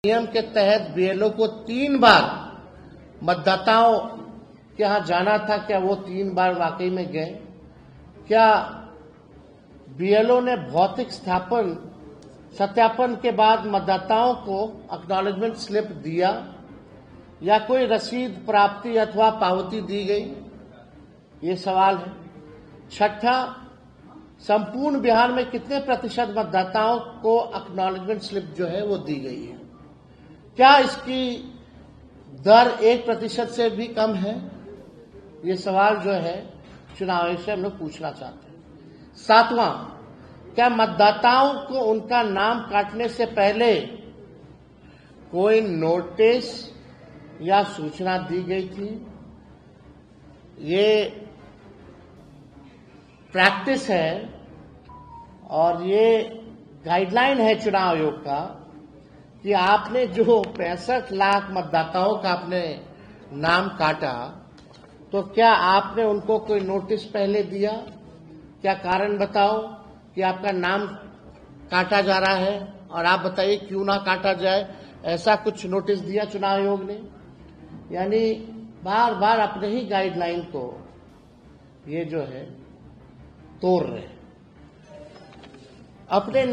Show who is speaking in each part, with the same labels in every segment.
Speaker 1: नियम के तहत बीएलओ को 3 बार मतदाताओं के यहां जाना था। क्या वो 3 बार वाकई में गए? क्या बीएलओ ने भौतिक सत्यापन के बाद मतदाताओं को एक्नॉलेजमेंट स्लिप दिया या कोई रसीद प्राप्ति अथवा पावती दी गई? ये सवाल है। छठा, संपूर्ण बिहार में कितने प्रतिशत मतदाताओं को एक्नॉलेजमेंट स्लिप जो है वो दी गई है? क्या इसकी दर 1% से भी कम है? ये सवाल जो है चुनाव आयोग से हम लोग पूछना चाहते हैं। 7वां, क्या मतदाताओं को उनका नाम काटने से पहले कोई नोटिस या सूचना दी गई थी? ये प्रैक्टिस है और ये गाइडलाइन है चुनाव आयोग का कि आपने जो 65 लाख मतदाताओं का आपने नाम काटा, तो क्या आपने उनको कोई नोटिस पहले दिया? क्या कारण बताओ कि आपका नाम काटा जा रहा है और आप बताइए क्यों ना काटा जाए। ऐसा कुछ नोटिस दिया चुनाव आयोग ने? यानी बार बार अपने ही गाइडलाइन को ये जो है तोड़ रहे हैं। अपने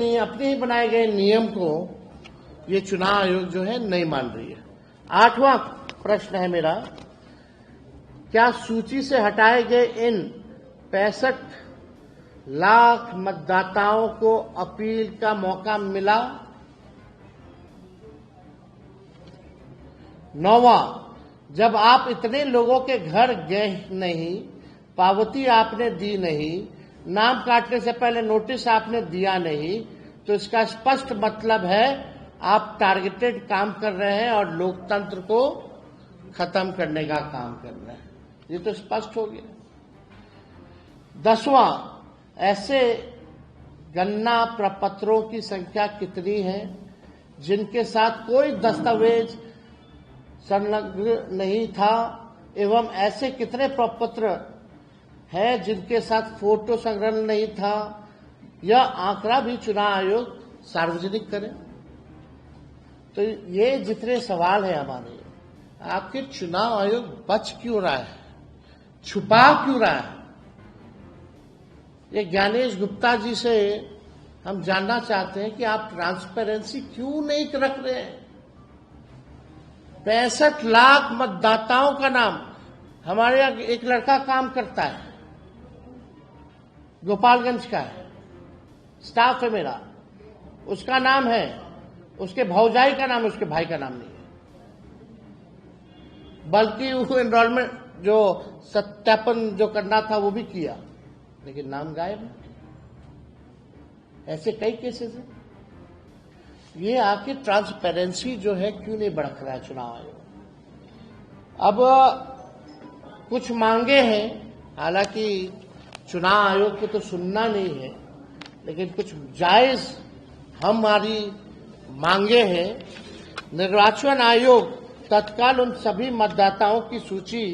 Speaker 1: ही बनाए गए नियम को ये चुनाव आयोग जो है नहीं मान रही है। 8वां प्रश्न है मेरा, क्या सूची से हटाए गए इन 65 लाख मतदाताओं को अपील का मौका मिला? 9वां, जब आप इतने लोगों के घर गए नहीं, पावती आपने दी नहीं, नाम काटने से पहले नोटिस आपने दिया नहीं, तो इसका स्पष्ट मतलब है आप टारगेटेड काम कर रहे हैं और लोकतंत्र को खत्म करने का काम कर रहे हैं। ये तो स्पष्ट हो गया। 10वां, ऐसे गणना प्रपत्रों की संख्या कितनी है जिनके साथ कोई दस्तावेज संलग्न नहीं था, एवं ऐसे कितने प्रपत्र है जिनके साथ फोटो संग्रहण नहीं था? यह आंकड़ा भी चुनाव आयोग सार्वजनिक करे। तो ये जितने सवाल है हमारे, आखिर चुनाव आयोग बच क्यों रहा है, छुपा क्यों रहा है? ये ज्ञानेश गुप्ता जी से हम जानना चाहते हैं कि आप ट्रांसपेरेंसी क्यों नहीं रख रहे हैं? 65 लाख मतदाताओं का नाम, हमारे यहाँ एक लड़का काम करता है, गोपालगंज का है, स्टाफ है मेरा, उसका नाम है, उसके भौजाई का नाम है, उसके भाई का नाम नहीं है। बल्कि वो एनरोलमेंट जो सत्यापन जो करना था वो भी किया, लेकिन नाम गायब है। ऐसे कई केसेस हैं। ये आखिर ट्रांसपेरेंसी जो है क्यों नहीं बढ़ रहा है चुनाव आयोग? अब कुछ मांगे हैं, हालांकि चुनाव आयोग को तो सुनना नहीं है, लेकिन कुछ जायज हमारी मांगे हैं। निर्वाचन आयोग तत्काल उन सभी मतदाताओं की सूची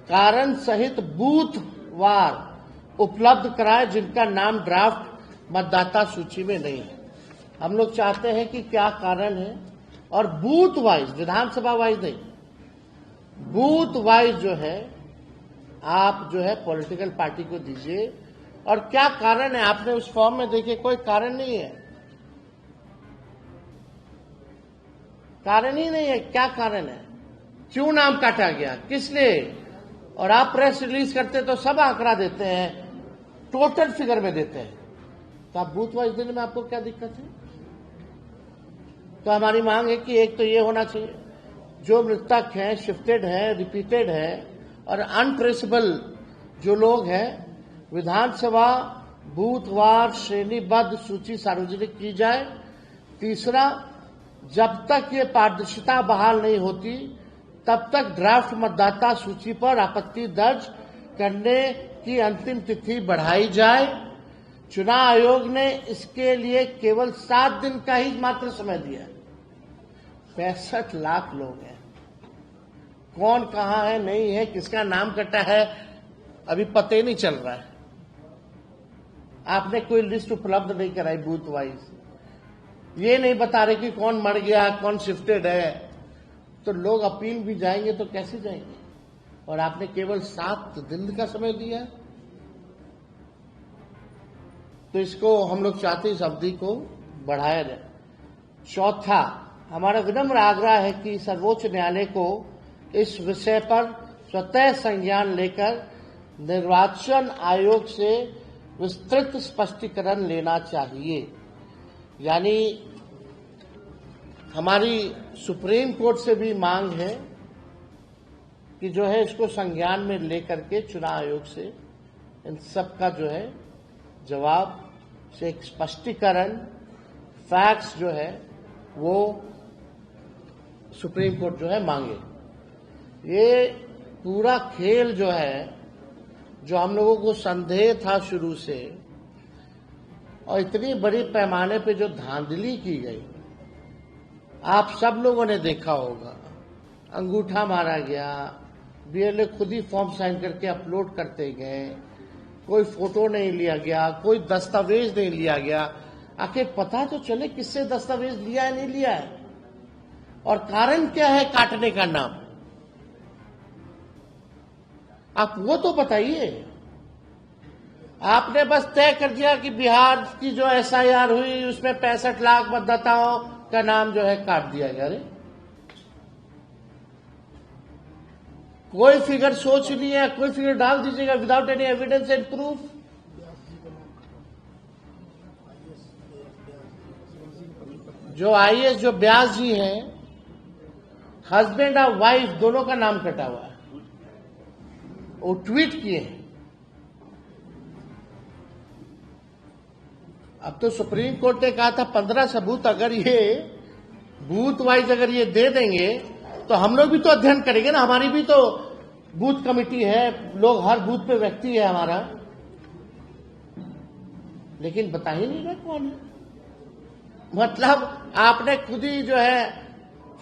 Speaker 1: कारण सहित बूथवार उपलब्ध कराए जिनका नाम ड्राफ्ट मतदाता सूची में नहीं है। हम लोग चाहते हैं कि क्या कारण है, और बूथ वाइज, विधानसभा वाइज नहीं, बूथ वाइज जो है आप जो है पॉलिटिकल पार्टी को दीजिए। और क्या कारण है, आपने उस फॉर्म में देखिए, कोई कारण नहीं है, कारण ही नहीं है। क्या कारण है? क्यों नाम काटा गया, किस लिए? और आप प्रेस रिलीज करते तो सब आंकड़ा देते हैं, टोटल फिगर में देते हैं, तो आप बूथ वाइज देने में आपको क्या दिक्कत है? तो हमारी मांग है कि एक तो ये होना चाहिए, जो मृतक हैं, शिफ्टेड है, रिपीटेड है और अनट्रेसेबल जो लोग हैं, विधानसभा बूथवार श्रेणीबद्ध सूची सार्वजनिक की जाए। तीसरा, जब तक ये पारदर्शिता बहाल नहीं होती तब तक ड्राफ्ट मतदाता सूची पर आपत्ति दर्ज करने की अंतिम तिथि बढ़ाई जाए। चुनाव आयोग ने इसके लिए केवल 7 दिन का ही मात्र समय दिया है। 65 लाख लोग हैं, कौन कहां है, नहीं है, किसका नाम कटा है, अभी पता ही नहीं चल रहा है। आपने कोई लिस्ट उपलब्ध नहीं कराई बूथ वाइज। ये नहीं बता रहे कि कौन मर गया, कौन शिफ्टेड है, तो लोग अपील भी जाएंगे तो कैसे जाएंगे? और आपने केवल 7 दिन का समय दिया, तो इसको हम लोग चाहते इस अवधि को बढ़ाया जाए। चौथा, हमारा विनम्र आग्रह है कि सर्वोच्च न्यायालय को इस विषय पर स्वतः संज्ञान लेकर निर्वाचन आयोग से विस्तृत स्पष्टीकरण लेना चाहिए। यानी हमारी सुप्रीम कोर्ट से भी मांग है कि जो है इसको संज्ञान में लेकर के चुनाव आयोग से इन सब का जो है जवाब से एक स्पष्टीकरण, फैक्ट्स जो है वो सुप्रीम कोर्ट जो है मांगे। ये पूरा खेल जो है, जो हम लोगों को संदेह था शुरू से, और इतनी बड़ी पैमाने पे जो धांधली की गई, आप सब लोगों ने देखा होगा। अंगूठा मारा गया, बीएलओ खुद ही फॉर्म साइन करके अपलोड करते गए, कोई फोटो नहीं लिया गया, कोई दस्तावेज नहीं लिया गया। आखिर पता तो चले किससे दस्तावेज लिया है, नहीं लिया है, और कारण क्या है काटने का नाम, आप वो तो बताइए। आपने बस तय कर दिया कि बिहार की जो एसआईआर हुई उसमें 65 लाख मतदाताओं का नाम जो है काट दिया गया। अरे कोई फिगर सोच नहीं है, कोई फिगर डाल दीजिएगा without any evidence and proof. जो आईएएस जो व्यास जी हैं, हस्बैंड और वाइफ दोनों का नाम कटा हुआ है, वो ट्वीट किए हैं। अब तो सुप्रीम कोर्ट ने कहा था 15 सबूत अगर ये बूथ वाइज अगर ये दे देंगे तो हम लोग भी तो अध्ययन करेंगे ना, हमारी भी तो बूथ कमेटी है, लोग हर बूथ पे व्यक्ति है हमारा, लेकिन बता ही नहीं रहे कौन है। मतलब आपने खुद ही जो है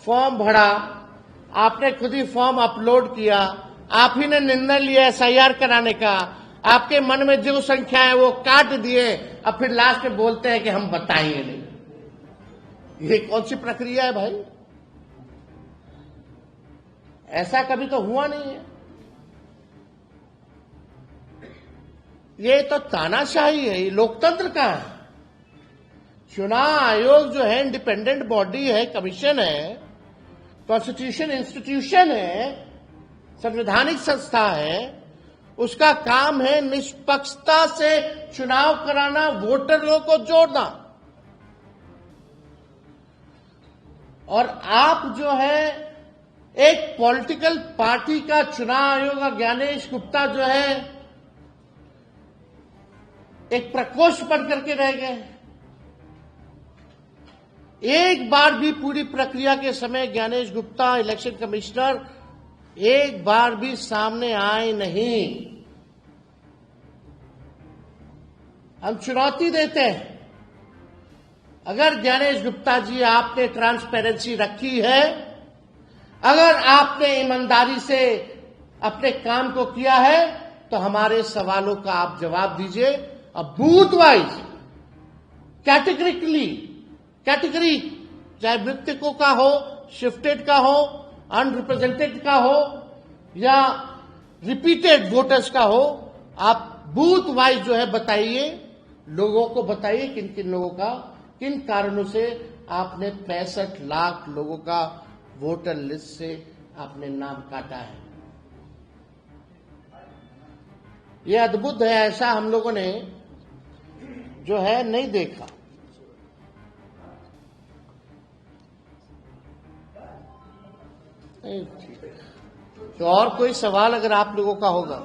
Speaker 1: फॉर्म भरा, आपने खुद ही फॉर्म अपलोड किया, आप ही ने निर्णय लिया एसआईआर कराने का, आपके मन में जो संख्या है वो काट दिए, अब फिर लास्ट में बोलते हैं कि हम बताएंगे नहीं। ये कौन सी प्रक्रिया है भाई? ऐसा कभी तो हुआ नहीं है। ये तो तानाशाही है, ये लोकतंत्र का है। चुनाव आयोग जो है इंडिपेंडेंट बॉडी है, कमीशन है, कॉन्स्टिट्यूशन इंस्टीट्यूशन है, संवैधानिक संस्था है। उसका काम है निष्पक्षता से चुनाव कराना, वोटरों को जोड़ना। और आप जो है एक पॉलिटिकल पार्टी का चुनाव आयोग का ज्ञानेश गुप्ता जो है एक प्रकोष्ठ बन करके रह गए। एक बार भी पूरी प्रक्रिया के समय ज्ञानेश गुप्ता इलेक्शन कमिश्नर एक बार भी सामने आए नहीं। हम चुनौती देते हैं, अगर ज्ञानेश गुप्ता जी आपने ट्रांसपेरेंसी रखी है, अगर आपने ईमानदारी से अपने काम को किया है, तो हमारे सवालों का आप जवाब दीजिए। अब बूथ वाइज कैटेगरी, चाहे मृतकों का हो, शिफ्टेड का हो, अनरिप्रेजेंटेड का हो या रिपीटेड वोटर्स का हो, आप बूथ वाइज जो है बताइए, लोगों को बताइए किन किन लोगों का, किन कारणों से आपने 65 लाख लोगों का वोटर लिस्ट से आपने नाम काटा है। यह अद्भुत है, ऐसा हम लोगों ने जो है नहीं देखा। तो और कोई सवाल अगर आप लोगों का होगा?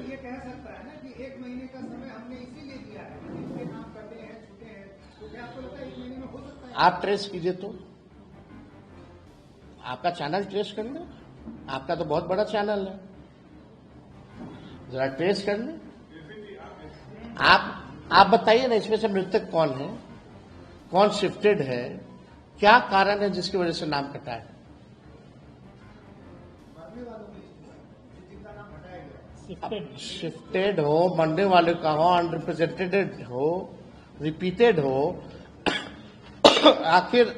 Speaker 2: ये कह सकता है ना कि 1 महीने का समय हमने इसीलिए दिया है, इनके नाम कटे हैं, छूटे हैं, तो क्या आपको लगता है 1 महीने में हो सकता है?
Speaker 1: आप ट्रेस कीजिए, तो आपका चैनल ट्रेस कर ले, आपका तो बहुत बड़ा चैनल है, जरा ट्रेस कर ले। आप बताइए ना, इसमें से मृतक कौन है, कौन शिफ्टेड है, क्या कारण है जिसकी वजह से नाम कटा है? शिफ्टेड हो, मरने वाले का हो, अनरिप्रेजेंटेड हो, रिपीटेड हो, आखिर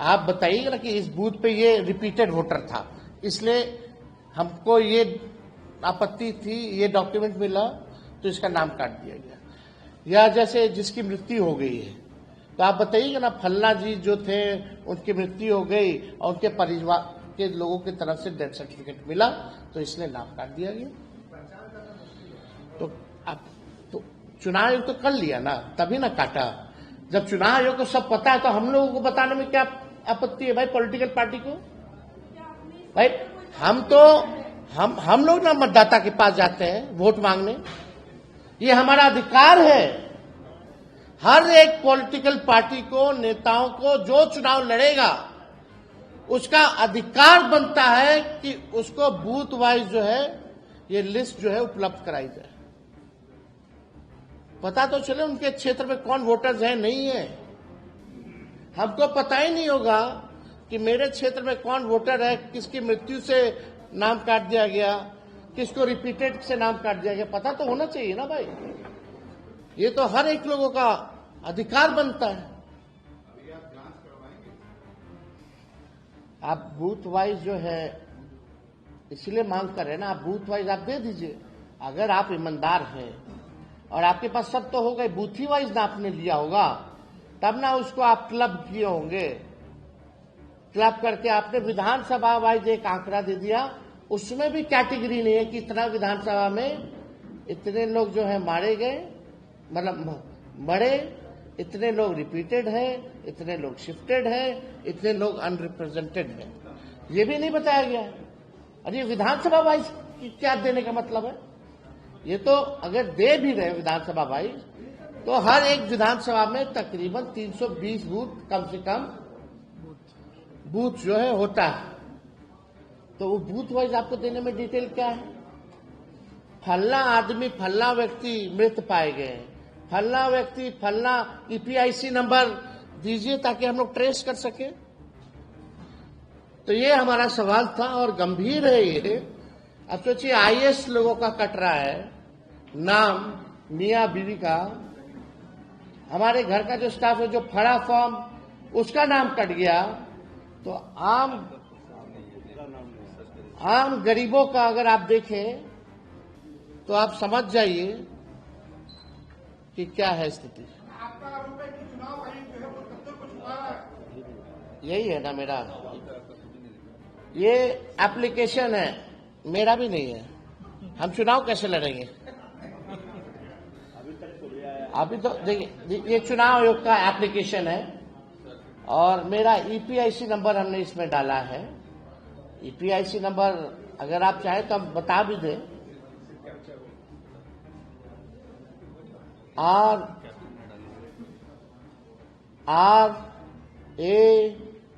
Speaker 1: आप बताइएगा ना कि इस बूथ पे ये रिपीटेड वोटर था, इसलिए हमको ये आपत्ति थी, ये डॉक्यूमेंट मिला तो इसका नाम काट दिया गया। या जैसे जिसकी मृत्यु हो गई है तो आप बताइएगा ना, फल्ला जी जो थे उनकी मृत्यु हो गई और उनके परिवार के लोगों की तरफ से डेथ सर्टिफिकेट मिला तो इसलिए नाम काट दिया गया। तो अब तो चुनाव आयोग तो कर लिया ना, तभी ना काटा। जब चुनाव आयोग को सब पता है तो हम लोगों को बताने में क्या आपत्ति है भाई? पॉलिटिकल पार्टी को भाई, हम लोग ना मतदाता के पास जाते हैं वोट मांगने, ये हमारा अधिकार है। हर एक पॉलिटिकल पार्टी को, नेताओं को जो चुनाव लड़ेगा उसका अधिकार बनता है कि उसको बूथ वाइज जो है ये लिस्ट जो है उपलब्ध कराई जाए, पता तो चले उनके क्षेत्र में कौन वोटर्स है नहीं है। हमको पता ही नहीं होगा कि मेरे क्षेत्र में कौन वोटर है, किसकी मृत्यु से नाम काट दिया गया, किसको रिपीटेड से नाम काट दिया गया, पता तो होना चाहिए ना भाई। ये तो हर एक लोगों का अधिकार बनता है। आप बूथ वाइज जो है इसलिए मांग कर रहे हैं ना, आप बूथ वाइज आप दे दीजिए। अगर आप ईमानदार हैं और आपके पास सब तो होगा, बूथ ही वाइज ना आपने लिया होगा तब ना उसको आप क्लब किए होंगे। क्लब करके आपने विधानसभा वाइज एक आंकड़ा दे दिया, उसमें भी कैटेगरी नहीं है कि इतना विधानसभा में इतने लोग जो है मारे गए, मतलब मरे, इतने लोग रिपीटेड है, इतने लोग शिफ्टेड है, इतने लोग अनरिप्रेजेंटेड है, ये भी नहीं बताया गया। अरे विधानसभा वाइज क्या देने का मतलब है? ये तो अगर दे भी रहे विधानसभा वाइज तो हर एक विधानसभा में तकरीबन 320 बूथ कम से कम बूथ जो है होता है, तो वो बूथ वाइज आपको देने में डिटेल क्या है? फल्ला आदमी, फल्ला व्यक्ति मृत पाए गए, फल्ला व्यक्ति, फल्ला ईपीआईसी नंबर दीजिए ताकि हम लोग ट्रेस कर सके। तो ये हमारा सवाल था और गंभीर है ये। अब सोचिए आईएएस लोगों का कट रहा है नाम, मियाँ बीवी का, हमारे घर का जो स्टाफ है जो फड़ा फॉर्म उसका नाम कट गया, तो आम गरीबों का अगर आप देखें तो आप समझ जाइए कि क्या है स्थिति।
Speaker 2: आपका आरोप है कि चुनाव आयोग जो है वो तथ्यों को छुपा रहा है।
Speaker 1: यही है ना मेरा, ये एप्लीकेशन है, मेरा भी नहीं है। हम चुनाव कैसे लड़ेंगे? अभी तो देखिए, ये चुनाव आयोग का एप्लीकेशन है और मेरा ईपीआईसी नंबर हमने इसमें डाला है। ईपीआईसी नंबर अगर आप चाहें तो हम बता भी दें,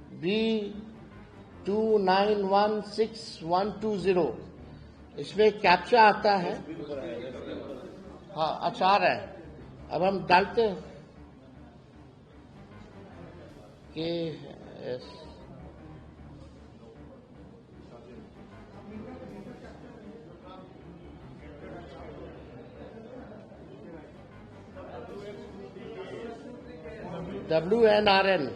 Speaker 1: RAB 2916-120, इसमें कैप्चा आता है। हाँ, अच्छा आ रहा है। अब हम डालते हैं कि WNRN,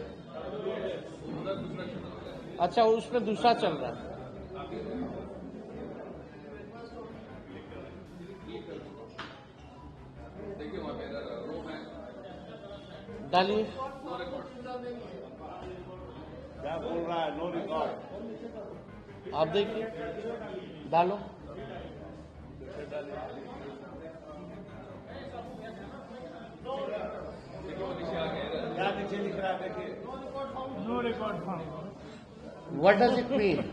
Speaker 1: अच्छा उसमें दूसरा चल रहा है। डालिए,
Speaker 3: क्या बोल रहा है? No record.
Speaker 1: आप देखिए, डालो।
Speaker 3: क्या नीचे लिख रहा है? देखिए, no record.
Speaker 1: What does it mean?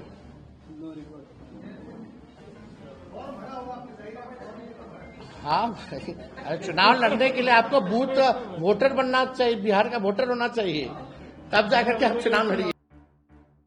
Speaker 1: हाँ, चुनाव लड़ने के लिए आपको बूथ वोटर बनना चाहिए, बिहार का वोटर होना चाहिए, तब जाकर के आप चुनाव लड़िए।